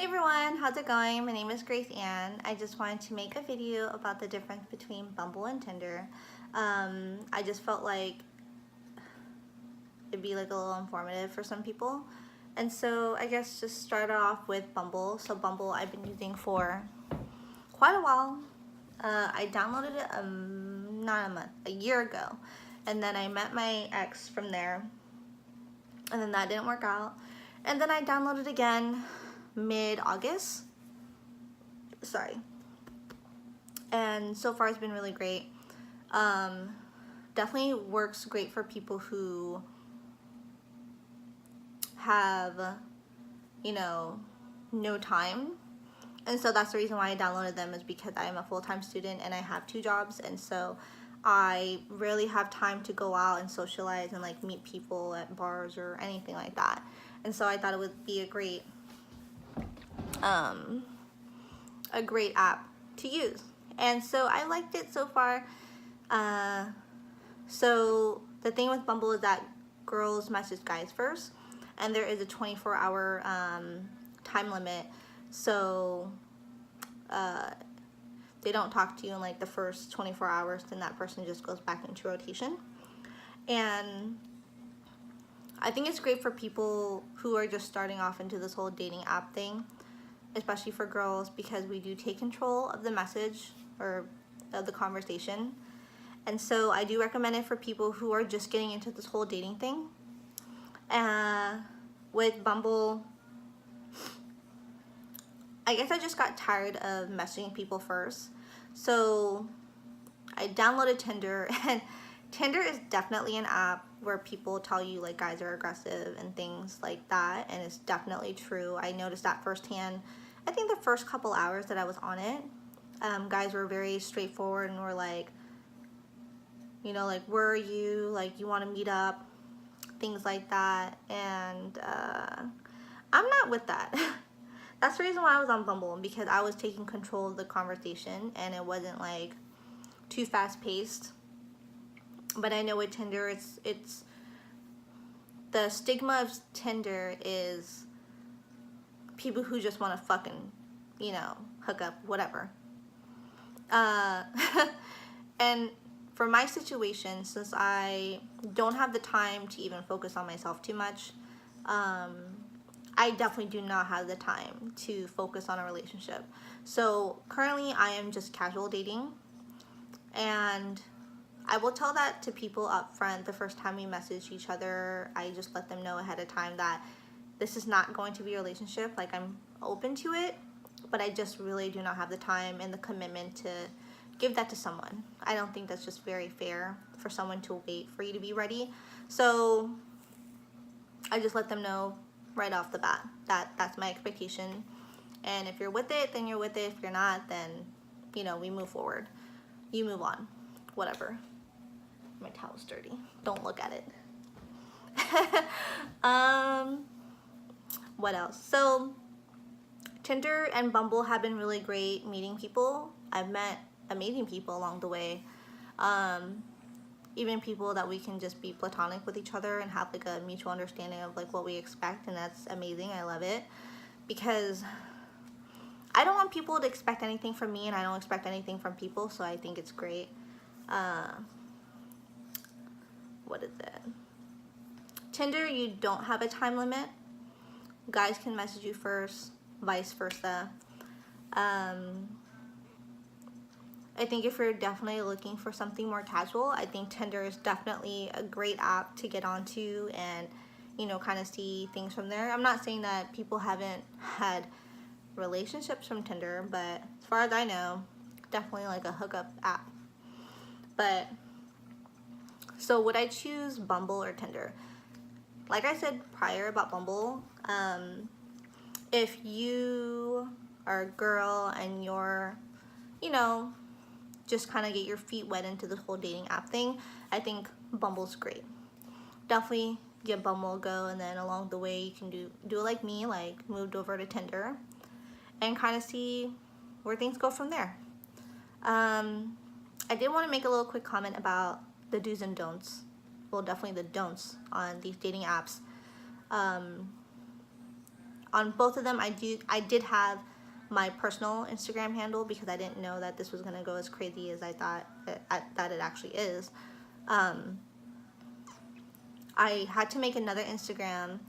Hey everyone, how's it going? My name is Grace Ann. I just wanted to make a video about the difference between Bumble and Tinder. I just felt like it'd be like a little informative for some people. And so I guess just start off with Bumble. So Bumble I've been using for quite a while. I downloaded it not a month, a year ago. And then I met my ex from there. And then that didn't work out. And then I downloaded again mid-August. Sorry. And so far it's been really great. Definitely works great for people who have, no time. And so that's the reason why I downloaded them, is because I am a full-time student and I have 2 jobs, and so I rarely have time to go out and socialize and like meet people at bars or anything like that. And so I thought it would be a great app to use. And so I liked it so far. So the thing with Bumble is that girls message guys first, and there is a 24-hour time limit. So they don't talk to you in like the first 24 hours, then that person just goes back into rotation. And I think it's great for people who are just starting off into this whole dating app thing, especially for girls, because we do take control of the message or of the conversation. And so I do recommend it for people who are just getting into this whole dating thing. With Bumble, I guess I just got tired of messaging people first. So I downloaded Tinder, and Tinder is definitely an app where people tell you like guys are aggressive and things like that, and it's definitely true. I noticed that firsthand. I think the first couple hours that I was on it, guys were very straightforward and were like, like, where are you? Like, you want to meet up? Things like that. And I'm not with that. That's the reason why I was on Bumble, because I was taking control of the conversation and it wasn't like too fast paced. But I know with Tinder, it's the stigma of Tinder is people who just want to fucking, hook up, whatever. And for my situation, since I don't have the time to even focus on myself too much, I definitely do not have the time to focus on a relationship. So currently I am just casual dating, and I will tell that to people up front the first time we message each other. I just let them know ahead of time that this is not going to be a relationship. Like, I'm open to it, but I just really do not have the time and the commitment to give that to someone. I don't think that's just very fair for someone to wait for you to be ready. So I just let them know right off the bat that that's my expectation. And if you're with it, then you're with it. If you're not, then, we move forward. You move on. Whatever. My towel's dirty. Don't look at it. What else? So Tinder and Bumble have been really great meeting people. I've met amazing people along the way. Even people that we can just be platonic with each other and have like a mutual understanding of like what we expect, and that's amazing. I love it, because I don't want people to expect anything from me, and I don't expect anything from people, so I think it's great. What is it? Tinder, you don't have a time limit. Guys can message you first, vice versa. I think if you're definitely looking for something more casual, I think Tinder is definitely a great app to get onto and, kind of see things from there. I'm not saying that people haven't had relationships from Tinder, but as far as I know, definitely like a hookup app. But so would I choose Bumble or Tinder? Like I said prior about Bumble, if you are a girl and you're, just kind of get your feet wet into the whole dating app thing, I think Bumble's great. Definitely give Bumble a go, and then along the way you can do it like me, like moved over to Tinder and kind of see where things go from there. I did want to make a little quick comment about the do's and don'ts. Well, definitely the don'ts on these dating apps. On both of them, I did have my personal Instagram handle because I didn't know that this was gonna go as crazy as I thought that it actually is. I had to make another Instagram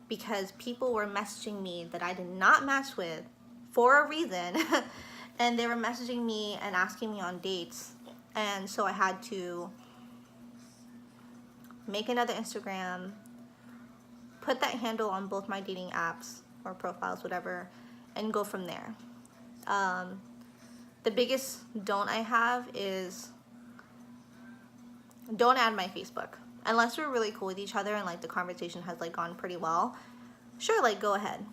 because people were messaging me that I did not match with for a reason. And they were messaging me and asking me on dates. And so I had to make another Instagram, put that handle on both my dating apps or profiles, whatever, and go from there. The biggest don't I have is don't add my Facebook. Unless we're really cool with each other and like the conversation has like gone pretty well, sure, like go ahead.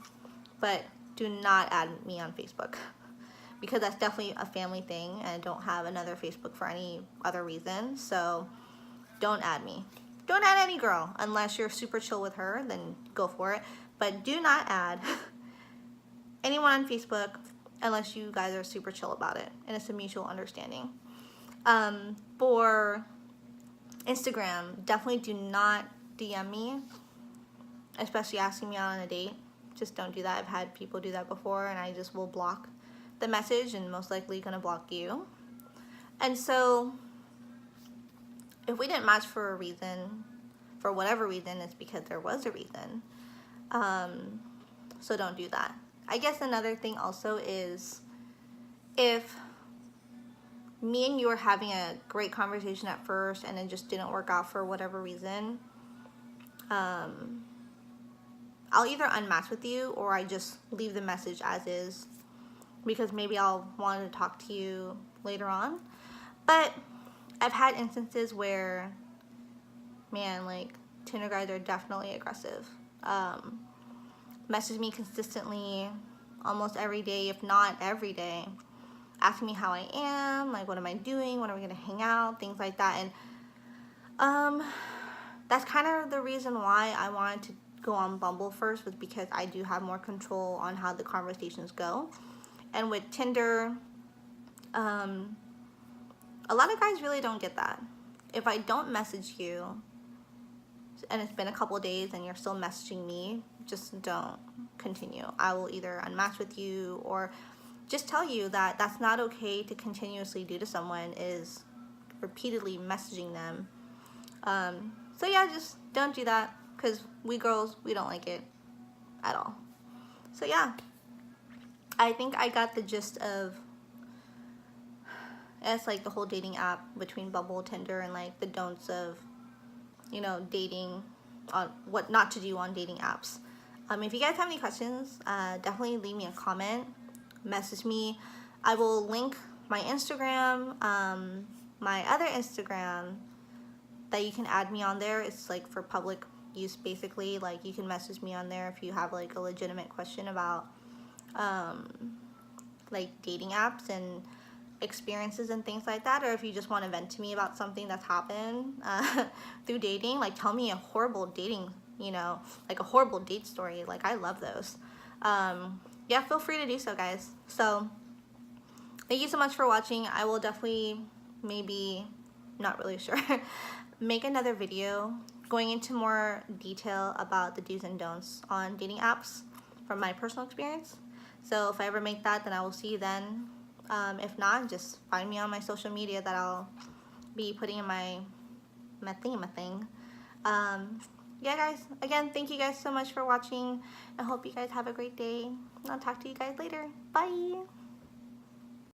But do not add me on Facebook because that's definitely a family thing and I don't have another Facebook for any other reason. So don't add me. Don't add any girl unless you're super chill with her, then go for it. But do not add anyone on Facebook unless you guys are super chill about it and it's a mutual understanding. For Instagram, definitely do not DM me, especially asking me out on a date. Just don't do that. I've had people do that before and I just will block the message and most likely gonna block you. And so if we didn't match for a reason, for whatever reason, it's because there was a reason. So don't do that. I guess another thing also is if me and you were having a great conversation at first and it just didn't work out for whatever reason, I'll either unmatch with you or I just leave the message as is because maybe I'll want to talk to you later on. But I've had instances where, man, like Tinder guys are definitely aggressive. Message me consistently almost every day, if not every day, asking me how I am, like what am I doing, when are we gonna hang out, things like that. And that's kind of the reason why I wanted to go on Bumble first, was because I do have more control on how the conversations go. And with Tinder, a lot of guys really don't get that. If I don't message you and it's been a couple days and you're still messaging me, just don't continue. I will either unmatch with you or just tell you that that's not okay to continuously do to someone, is repeatedly messaging them. So yeah, just don't do that because we girls, we don't like it at all. So yeah, I think I got the gist of, it's like the whole dating app between Bumble, Tinder, and like the don'ts of, you know, dating, on what not to do on dating apps. If you guys have any questions, definitely leave me a comment, message me. I will link my Instagram, my other Instagram that you can add me on there. It's like for public use basically. Like you can message me on there if you have like a legitimate question about like dating apps and experiences and things like that, or if you just want to vent to me about something that's happened through dating, like tell me a horrible dating, you know, like a horrible date story. Like I love those. Yeah, feel free to do so, guys. So thank you so much for watching. I will definitely, maybe, not really sure, make another video going into more detail about the do's and don'ts on dating apps from my personal experience. So if I ever make that, then I will see you then. If not, just find me on my social media that I'll be putting in my thing. Yeah, guys, again, thank you guys so much for watching. I hope you guys have a great day. I'll talk to you guys later. Bye.